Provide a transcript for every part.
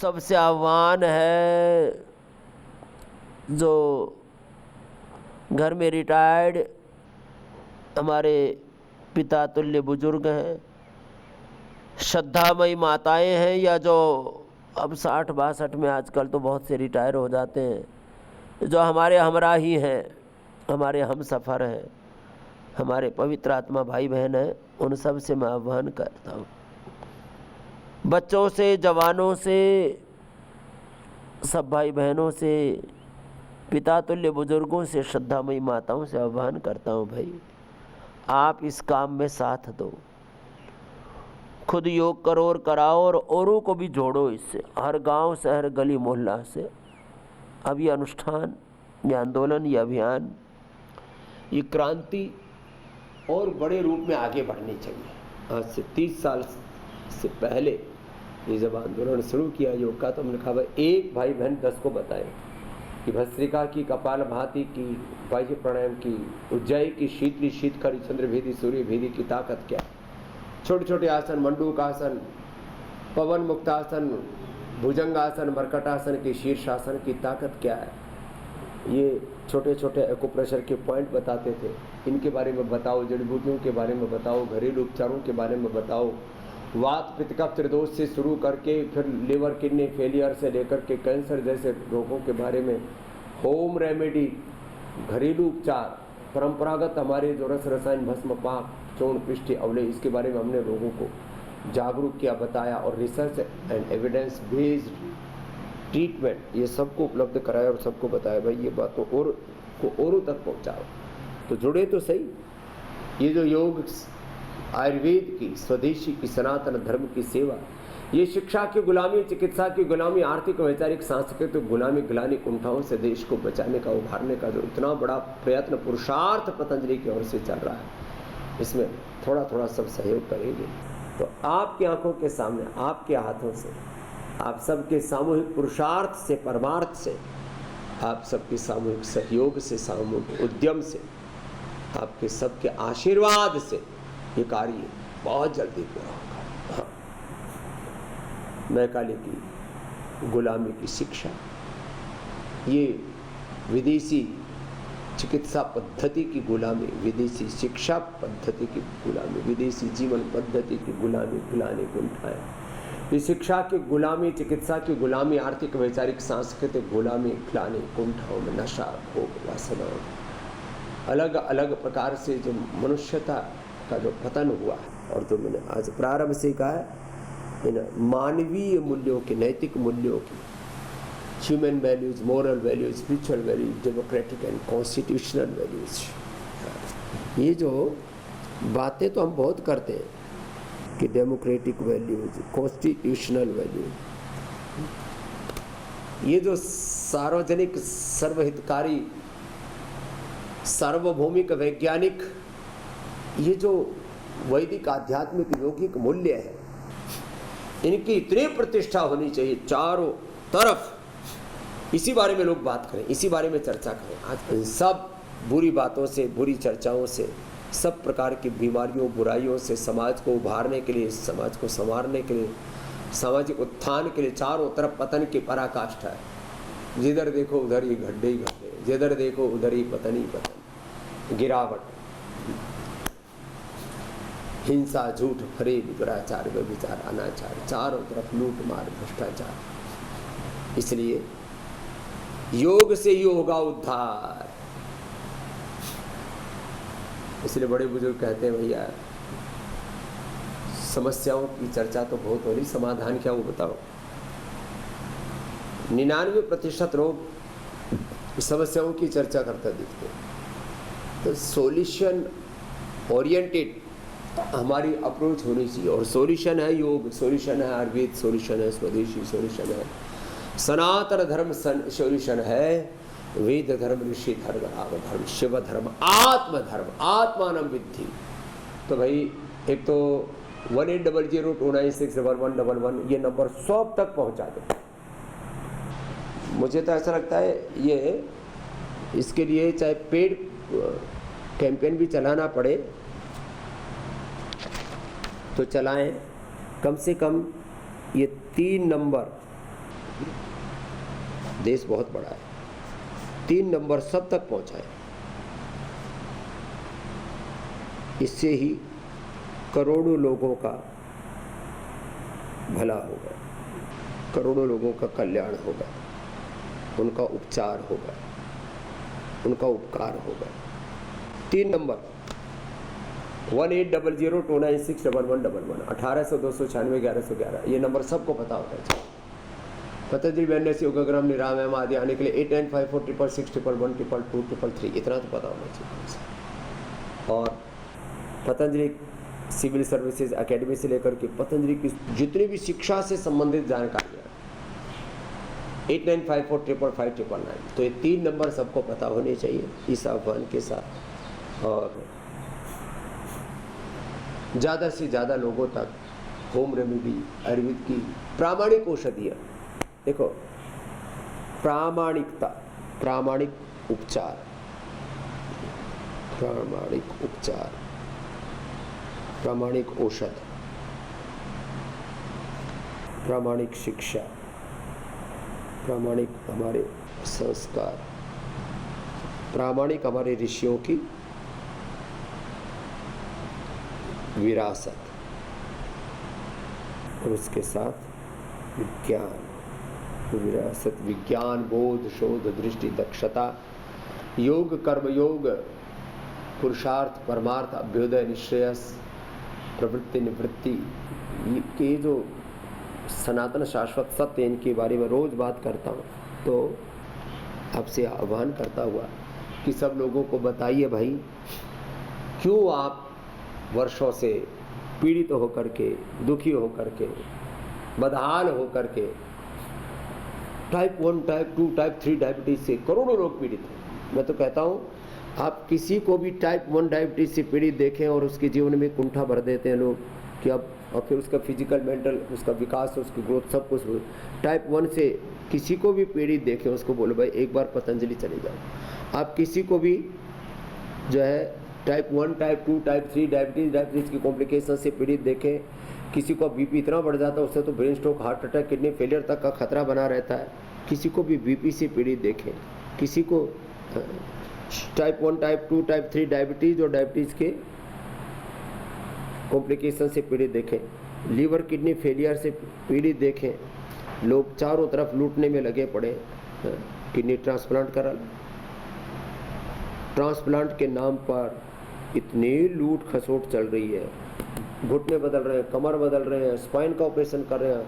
सबसे आह्वान है, जो घर में रिटायर्ड हमारे पिता तुल्य बुजुर्ग हैं, श्रद्धामयी माताएं हैं, या जो अब 60-62 में आजकल तो बहुत से रिटायर हो जाते हैं, जो हमारे हमराही हैं, हमारे हम सफ़र हैं, हमारे पवित्र आत्मा भाई बहन हैं, उन सब से मैं आह्वान करता हूँ। बच्चों से, जवानों से, सब भाई बहनों से, पिता तुल्य बुजुर्गों से, श्रद्धामयी माताओं से आह्वान करता हूँ, भाई आप इस काम में साथ दो। खुद योग करो और कराओ और औरों को भी जोड़ो इससे, हर गांव, शहर, गली, मोहल्ला से। अब ये अनुष्ठान, ये आंदोलन, ये अभियान, ये क्रांति और बड़े रूप में आगे बढ़नी चाहिए। आज से 30 साल से पहले ये जब आंदोलन शुरू किया योग का, तो हमने कहा भाई एक भाई बहन 10 को बताए कि भस्त्रिका की, कपाल भाती की, वायु प्राणायाम की, उज्जयी की, शीतली, शीतकारी, चंद्र भेदी, सूर्य भेदी की ताकत क्या है। छोटे छोटे आसन, मंडूकासन, पवन मुक्तासन, भुजंगासन, मरकटासन की, शीर्षासन की ताकत क्या है। ये छोटे छोटे एक्यूप्रेशर के पॉइंट बताते थे, इनके बारे में बताओ, जड़ी बूटियों के बारे में बताओ, घरेलू उपचारों के बारे में बताओ, वात पित्त कफ त्रिदोष से शुरू करके फिर लिवर किडनी फेलियर से लेकर के कैंसर जैसे रोगों के बारे में, होम रेमेडी, घरेलू उपचार, परंपरागत हमारे जो रस रसायन, भस्म, पाक, चूर्ण, पृष्ठि, अवले, इसके बारे में हमने लोगों को जागरूक किया, बताया, और research and evidence based treatment ये सबको उपलब्ध कराया और सबको बताया भाई ये बातों और को औरों तक पहुंचाओ। तो जुड़े तो सही। ये जो योग, आयुर्वेद की, स्वदेशी की, सनातन धर्म की सेवा, ये शिक्षा की गुलामी, चिकित्सा की गुलामी, आर्थिक, वैचारिक, सांस्कृतिक गुलामी, ग्लानि, कुंठाओं से देश को बचाने का, उभारने का जो इतना बड़ा प्रयत्न, पुरुषार्थ पतंजलि की ओर से चल रहा है, इसमें थोड़ा थोड़ा सब सहयोग करेंगे तो आपकी आंखों के सामने, आपके हाथों से, आप सबके सामूहिक पुरुषार्थ से, परमार्थ से, आप सबके सामूहिक सहयोग से, सामूहिक उद्यम से, आपके सबके आशीर्वाद से ये कार्य बहुत जल्दी पूरा होगा। हाँ। मैकाले की गुलामी की शिक्षा, ये विदेशी चिकित्सा पद्धति की गुलामी, विदेशी शिक्षा पद्धति की गुलामी, विदेशी जीवन पद्धति की गुलामी, गुलाने कुंठाएं, ये शिक्षा की गुलामी, चिकित्सा की गुलामी, आर्थिक, वैचारिक, सांस्कृतिक गुलामी, ग्लानि, कुंठाओं में नशा, भोग, वासनाओं, अलग अलग प्रकार से जो मनुष्यता का जो पतन हुआ है, और जो मैंने आज प्रारंभ से कहा है, इन मानवीय मूल्यों की, नैतिक मूल्यों की, human values, moral values, spiritual values, democratic and constitutional values, ये जो बातें तो हम बहुत करते हैं कि डेमोक्रेटिक वैल्यूज, कॉन्स्टिट्यूशनल वैल्यूज, ये जो सार्वजनिक, सर्वहितकारी, सार्वभौमिक, वैज्ञानिक, ये जो वैदिक, आध्यात्मिक, यौगिक मूल्य है, इनकी इतनी प्रतिष्ठा होनी चाहिए चारों तरफ। इसी बारे में लोग बात करें, इसी बारे में चर्चा करें। आज इन सब बुरी बातों से, बुरी चर्चाओं से, सब प्रकार की बीमारियों, बुराइयों से समाज को उभारने के लिए, समाज को संवारने के लिए, सामाजिक उत्थान के लिए चारों तरफ पतन की पराकाष्ठा है। जिधर देखो उधर ही गड्ढे ही गड्ढे, जिधर देखो उधर ही पतन, गिरावट, हिंसा, झूठ, फरेब, दुराचार, व्यभिचार, अनाचार, चारों तरफ लूट मार, भ्रष्टाचार। इसलिए योग से ही होगा उद्धार। इसलिए बड़े बुजुर्ग कहते हैं भैया समस्याओं की चर्चा तो बहुत हो रही, समाधान क्या वो बताओ। 99% लोग समस्याओं की चर्चा करते दिखते हैं। तो सॉल्यूशन ओरिएंटेड हमारी अप्रोच होनी चाहिए, और सॉल्यूशन है योग, सॉल्यूशन है आयुर्वेद, सॉल्यूशन है स्वदेशी, सॉल्यूशन है सनातन धर्म, सॉल्यूशन है वेद धर्म, ऋषि धर्म, राम धर्म, शिव धर्म, आत्म धर्म, आत्मानम विद्धि। तो भाई एक तो 1800296111 ये नंबर 100 तक पहुंचा दो। मुझे तो ऐसा लगता है ये इसके लिए चाहे पेड कैंपेन भी चलाना पड़े तो चलाएं। कम से कम ये 3 नंबर चाहिए। देश बहुत बड़ा है, 3 नंबर सब तक पहुंचाए। इससे ही करोड़ों लोगों का भला होगा, करोड़ों लोगों का कल्याण होगा, उनका उपचार होगा, उनका उपकार होगा। 3 नंबर 180029611111 1800-296-1111, ये नंबर सबको पता होता है। पतंजलि वेलनेस योगाग्राम निरामयम आदि आने के लिए 89546611112233 इतना तो पता होना चाहिए। और पतंजलि सिविल सर्विसेज एकेडमी से लेकर के पतंजलि की जितनी भी शिक्षा से संबंधित जानकारियाँ 8954555599, तो ये 3 नंबर सबको पता होने चाहिए इस आह्वान के साथ। और ज़्यादा से ज़्यादा लोगों तक होम रेमेडी, आयुर्वेद की प्रामाणिक औषधियाँ, देखो प्रामाणिकता, प्रामाणिक उपचार, प्रामाणिक उपचार, प्रामाणिक औषध, प्रामाणिक शिक्षा, प्रामाणिक हमारे संस्कार, प्रामाणिक हमारे ऋषियों की विरासत, और उसके साथ विज्ञान, विरासत, विज्ञान, बोध, शोध, दृष्टि, दक्षता, योग, कर्म योग, पुरुषार्थ, परमार्थ, अभ्युदय, निश्रेयस, प्रवृत्ति, निवृत्ति, ये जो सनातन शाश्वत सत्य, इनके बारे में रोज बात करता हूँ। तो आपसे आह्वान करता हुआ कि सब लोगों को बताइए भाई, क्यों आप वर्षों से पीड़ित होकर के, दुखी होकर के, बदहाल होकर के, टाइप 1, टाइप 2, टाइप 3 डायबिटीज से करोड़ों लोग पीड़ित हैं। मैं तो कहता हूँ आप किसी को भी टाइप 1 डायबिटीज से पीड़ित देखें और उसके जीवन में कुंठा भर देते हैं लोग कि अब, और फिर उसका फिजिकल, मेंटल, उसका विकास, उसकी ग्रोथ, सब कुछ। टाइप 1 से किसी को भी पीड़ित देखें, उसको बोलो भाई एक बार पतंजलि चले जाओ। आप किसी को भी जो है टाइप 1, टाइप 2, टाइप 3 डायबिटीज़ की कॉम्प्लिकेशन से पीड़ित देखें, किसी को बीपी इतना बढ़ जाता है उससे तो brain stroke, heart attack, kidney failure तक का खतरा बना रहता है। किसी को भी बीपी से पीड़ित देखें, किसी को टाइप 1, टाइप 2, टाइप 3 डायबिटीज़ और डायबिटीज़ के कॉम्प्लिकेशन से पीड़ित देखें, लीवर किडनी फेलियर से पीड़ित देखें। लोग चारों तरफ लूटने में लगे पड़े, किडनी ट्रांसप्लांट करा, ट्रांसप्लांट के नाम पर इतनी लूट खसोट चल रही है। घुटने बदल रहे हैं, कमर बदल रहे हैं, स्पाइन का ऑपरेशन कर रहे हैं,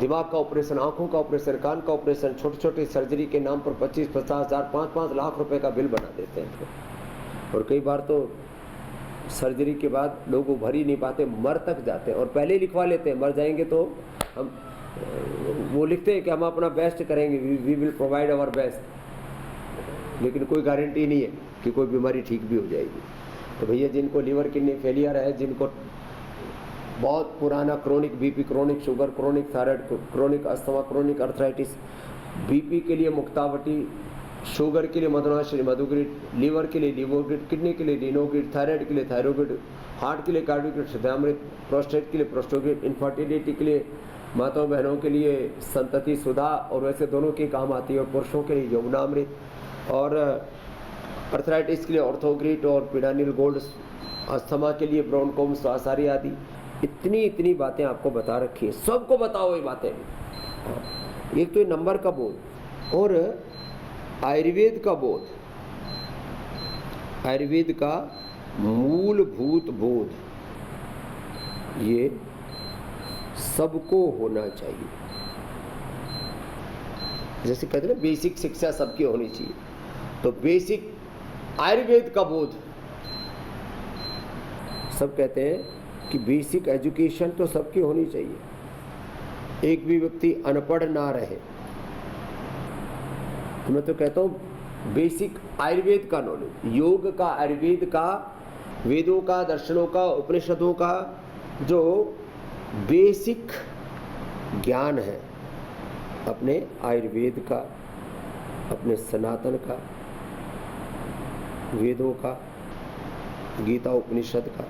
दिमाग का ऑपरेशन, आंखों का ऑपरेशन, कान का ऑपरेशन, छोटी छोटी सर्जरी के नाम पर 25-50 हज़ार, 5-5 लाख रुपए का बिल बना देते हैं। और कई बार तो सर्जरी के बाद लोग उभर ही नहीं पाते, मर तक जाते हैं और पहले ही लिखवा लेते हैं मर जाएंगे तो हम, वो लिखते हैं कि हम अपना बेस्ट करेंगे, we will provide our best, लेकिन कोई गारंटी नहीं है कि कोई बीमारी ठीक भी हो जाएगी। तो भैया जिनको लीवर किडनी फेलियर है, जिनको बहुत पुराना chronic BP, chronic sugar, chronic thyroid, chronic asthma, chronic arthritis, BP के लिए मुक्तावटी, शुगर के लिए मधुनाश्री मधुग्रिड, लीवर के लिए लिवोग्रिड, किडनी के लिए रिनोग्रिड, थायराइड के लिए थायरोग्रिड, हार्ट के लिए कार्डियोग्रिड, हृदयामृत, प्रोस्टेट के लिए प्रोस्टोग्रिड, इनफर्टिलिटी के लिए माताओं बहनों के लिए संतति सुधा, और वैसे दोनों के काम आती है, और पुरुषों के लिए यमुनामृत, और अर्थराइटिस के लिए ऑर्थोग्रिड और पिडानिल गोल्ड, अस्थमा के लिए ब्रोनकोम स्वासारी आदि। इतनी बातें आपको बता रखी है, सबको बताओ ये बातें। एक तो नंबर का बोध और आयुर्वेद का बोध, आयुर्वेद का मूलभूत बोध, ये सबको होना चाहिए। जैसे कहते हैं ना बेसिक शिक्षा सबकी होनी चाहिए, तो बेसिक आयुर्वेद का बोध, सब कहते हैं कि बेसिक एजुकेशन तो सबकी होनी चाहिए, एक भी व्यक्ति अनपढ़ ना रहे। तो मैं तो कहता हूँ बेसिक आयुर्वेद का नॉलेज, योग का, आयुर्वेद का, वेदों का, दर्शनों का, उपनिषदों का जो बेसिक ज्ञान है, अपने आयुर्वेद का, अपने सनातन का, वेदों का, गीता उपनिषद का,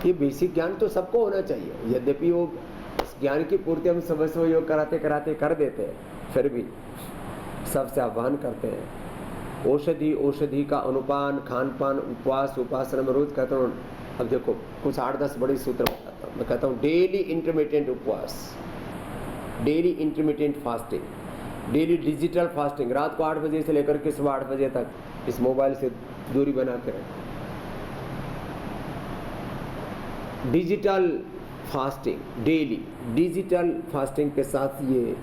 ये बेसिक ज्ञान तो सबको होना चाहिए। यद्यपि वो ज्ञान की पूर्ति हम सुबह सुबह योग कराते कराते कर देते हैं, फिर भी सबसे आह्वान करते हैं औषधि का अनुपान, खान पान, उपवास, उपासना में रोज कहता हूँ। अब देखो कुछ 8-10 बड़े सूत्र बताता हूँ। मैं कहता हूँ डेली इंटरमिटेंट उपवास, daily intermittent fasting, daily digital fasting, रात को 8 बजे से लेकर के सुबह 8 बजे तक इस मोबाइल से दूरी बना के रखें। Digital fasting daily, digital fasting के साथ ये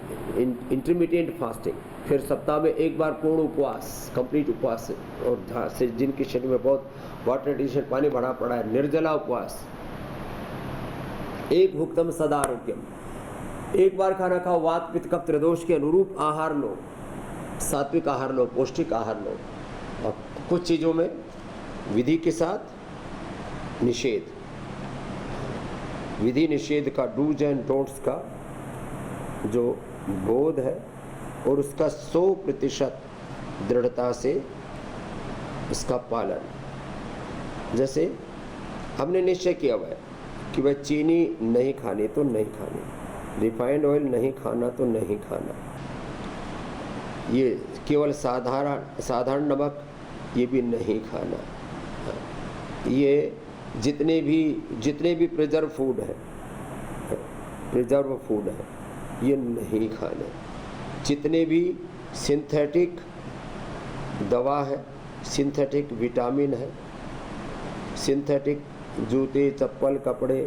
इंटरमिटेंट फास्टिंग, फिर सप्ताह में एक बार पूर्ण उपवास, कंप्लीट उपवास, और से जिनके शरीर में बहुत वाटर रिटेंशन, पानी भरा पड़ा है, निर्जला उपवास। एक भुक्तम सदारोग्यम, एक बार खाना खाओ, वात पित्त कफ त्रिदोष के अनुरूप आहार लो, सात्विक आहार लो, पौष्टिक आहार लो, और कुछ चीज़ों में विधि के साथ निषेध, विधि निषेध का डूज एंड डोंट्स का जो बोध है और उसका 100% दृढ़ता से उसका पालन। जैसे हमने निश्चय किया हुआ है कि वह चीनी नहीं खानी तो नहीं खानी, रिफाइंड ऑयल नहीं खाना तो नहीं खाना, ये केवल साधारण नमक ये भी नहीं खाना, ये जितने भी प्रिजर्व फूड है ये नहीं खाने, जितने भी सिंथेटिक दवा है, सिंथेटिक विटामिन है, सिंथेटिक जूते चप्पल कपड़े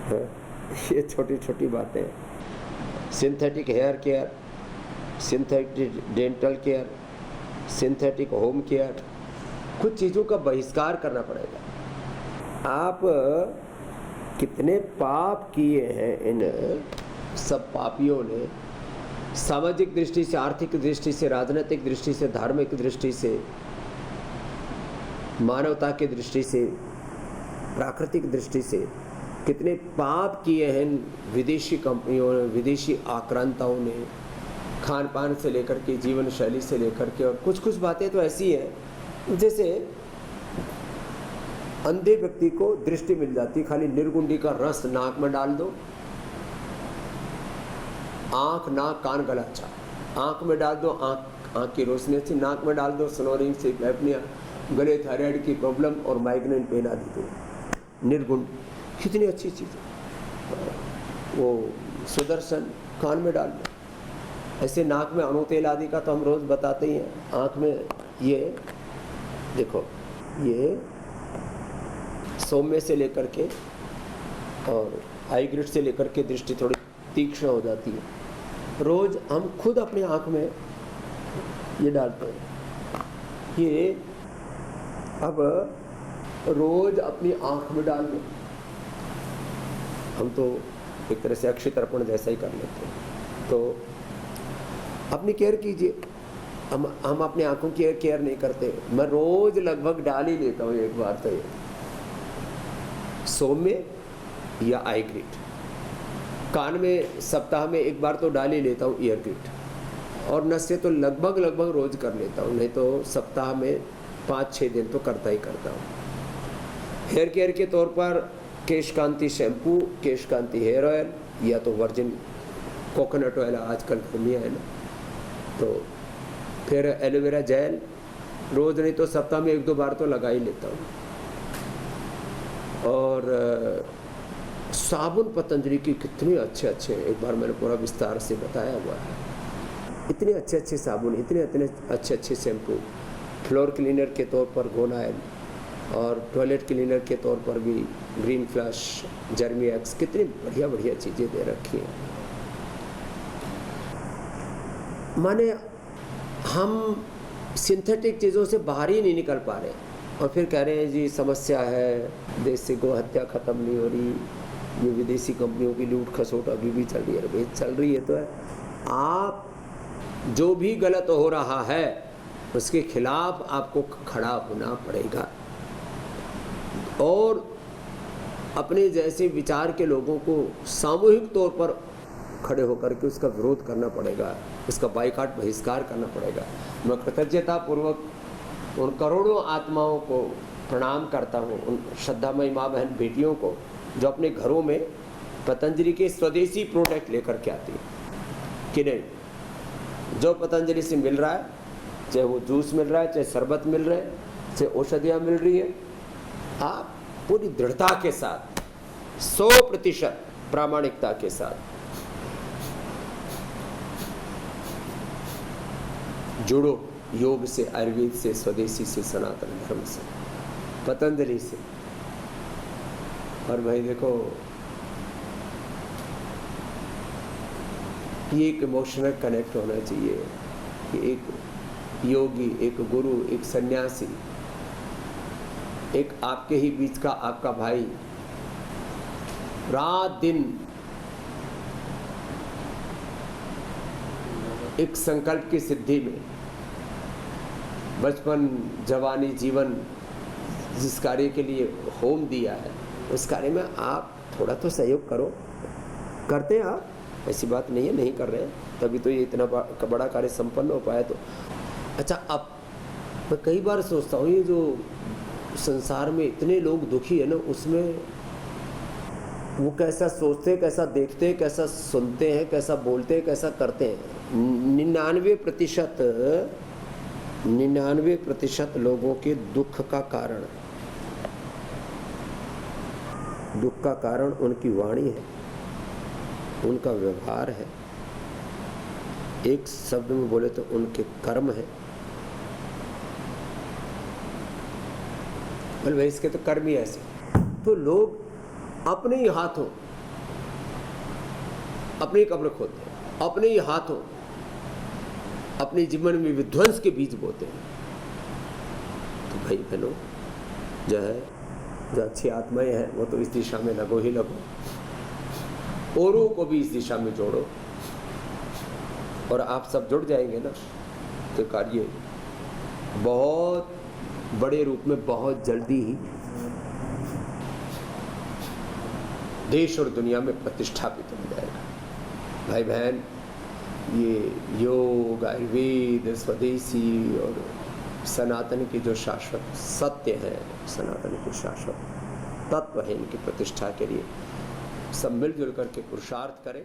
हैं, ये छोटी छोटी बातें हैं, synthetic hair care, synthetic dental care, synthetic home care, कुछ चीज़ों का बहिष्कार करना पड़ेगा। आप कितने पाप किए हैं इन सब पापियों ने, सामाजिक दृष्टि से, आर्थिक दृष्टि से, राजनीतिक दृष्टि से, धार्मिक दृष्टि से, मानवता की दृष्टि से, प्राकृतिक दृष्टि से कितने पाप किए हैं विदेशी कंपनियों ने, विदेशी आक्रांताओं ने, खान पान से लेकर के, जीवन शैली से लेकर के। और कुछ बातें तो ऐसी हैं जैसे अंधे व्यक्ति को दृष्टि मिल जाती, खाली निर्गुंडी का रस नाक में डाल दो, आंख नाक कान गला अच्छा, आंख में डाल दो, आंख की रोशनी अच्छी, नाक में डाल दो, स्नोरिंग, स्लीप एपनिया, गले थायराइड की प्रॉब्लम और माइग्रेन पेन आदि दो, निर्गुण, कितनी अच्छी चीज़ है। वो सुदर्शन कान में डाल दो, ऐसे नाक में अणुतेल आदि का तो हम रोज़ बताते ही हैं, आँख में ये देखो, ये सौम्य से लेकर के और हाई ग्रेड से लेकर के दृष्टि थोड़ी तीक्ष्ण हो जाती है। रोज़ हम खुद अपनी आँख में ये डालते हैं, ये अब रोज़ अपनी आँख में डाल दो, हम तो एक तरह से अक्षय तर्पण जैसा ही कर लेते हैं। तो अपनी केयर कीजिए, हम अपनी आँखों की केयर नहीं करते। मैं रोज़ लगभग डाल ही लेता हूँ एक बार तो ये सौम्य या आई ग्रिड, कान में सप्ताह में एक बार तो डाल ही लेता हूँ ईयर ग्रिड, और नशे तो लगभग रोज़ कर लेता हूँ, नहीं तो सप्ताह में 5-6 दिन तो करता ही करता हूँ। हेयर केयर के तौर पर केश कांति शैम्पू, केश कांति हेयर ऑयल, या तो वर्जिन कोकोनट ऑयल, आजकल गर्मियाँ है ना, तो फिर एलोवेरा जेल, रोज़ नहीं तो सप्ताह में 1-2 बार तो लगा ही लेता हूँ। और साबुन पतंजलि की कितने अच्छे, एक बार मैंने पूरा विस्तार से बताया हुआ है, इतने अच्छे साबुन, इतने अच्छे शैम्पू, फ्लोर क्लीनर के तौर पर गोनाइल, और टॉयलेट क्लीनर के तौर पर भी ग्रीन फ्लश, जर्मी एक्स, कितनी बढ़िया चीज़ें दे रखी हैं। माने हम सिंथेटिक चीज़ों से बाहर ही नहीं निकल पा रहे, और फिर कह रहे हैं जी समस्या है, देश से गौ हत्या ख़त्म नहीं हो रही, ये विदेशी कंपनियों की लूट खसोट अभी भी चल रही है। भाई चल रही है तो है, आप जो भी गलत हो रहा है उसके खिलाफ आपको खड़ा होना पड़ेगा, और अपने जैसे विचार के लोगों को सामूहिक तौर पर खड़े होकर के उसका विरोध करना पड़ेगा, उसका बाइकाट, बहिष्कार करना पड़ेगा। मैं कृतज्ञतापूर्वक उन करोड़ों आत्माओं को प्रणाम करता हूँ, उन श्रद्धामयी माँ बहन बेटियों को जो अपने घरों में पतंजलि के स्वदेशी प्रोडक्ट लेकर के आती है कि नहीं? जो पतंजलि से मिल रहा है, चाहे वो जूस मिल रहा है, चाहे शरबत मिल रहा है, चाहे औषधियाँ मिल रही है, आप पूरी दृढ़ता के साथ 100% प्रामाणिकता के साथ जुड़ो योग से, आयुर्वेद से, स्वदेशी से, सनातन धर्म से, पतंजलि से। और भाई देखो, ये एक इमोशनल कनेक्ट होना चाहिए कि एक योगी, एक गुरु, एक सन्यासी, एक आपके ही बीच का आपका भाई रात दिन एक संकल्प की सिद्धि में, बचपन, जवानी, जीवन जिस कार्य के लिए होम दिया है, उस कार्य में आप थोड़ा तो सहयोग करो। करते हैं आप, ऐसी बात नहीं है नहीं कर रहे हैं, तभी तो ये इतना बड़ा कार्य संपन्न हो पाया। तो अच्छा, अब मैं कई बार सोचता हूँ ये जो संसार में इतने लोग दुखी है ना, उसमें वो कैसा सोचते हैं, कैसा देखते हैं, कैसा सुनते हैं, कैसा बोलते हैं, कैसा करते हैं। 99% लोगों के दुख का कारण उनकी वाणी है, उनका व्यवहार है, एक शब्द में बोले तो उनके कर्म है। बोले भाई इसके तो कर्म ही ऐसे। तो लोग अपने ही हाथों अपनी कब्र खोदते हैं, अपने ही हाथों अपने जीवन में विध्वंस के बीज बोते हैं। तो भाई बहनों, जो है, जो अच्छी आत्माएं हैं, वो तो इस दिशा में लगो ही लगो, औरों को भी इस दिशा में जोड़ो, और आप सब जुड़ जाएंगे ना, तो कार्य बहुत बड़े रूप में बहुत जल्दी ही देश और दुनिया में प्रतिष्ठापित हो जाएगा। भाई बहन, ये योग, आयुर्वेद, स्वदेशी और सनातन के जो शाश्वत सत्य है, सनातन के शाश्वत तत्व है, इनकी प्रतिष्ठा के लिए सब मिलजुल करके पुरुषार्थ करें।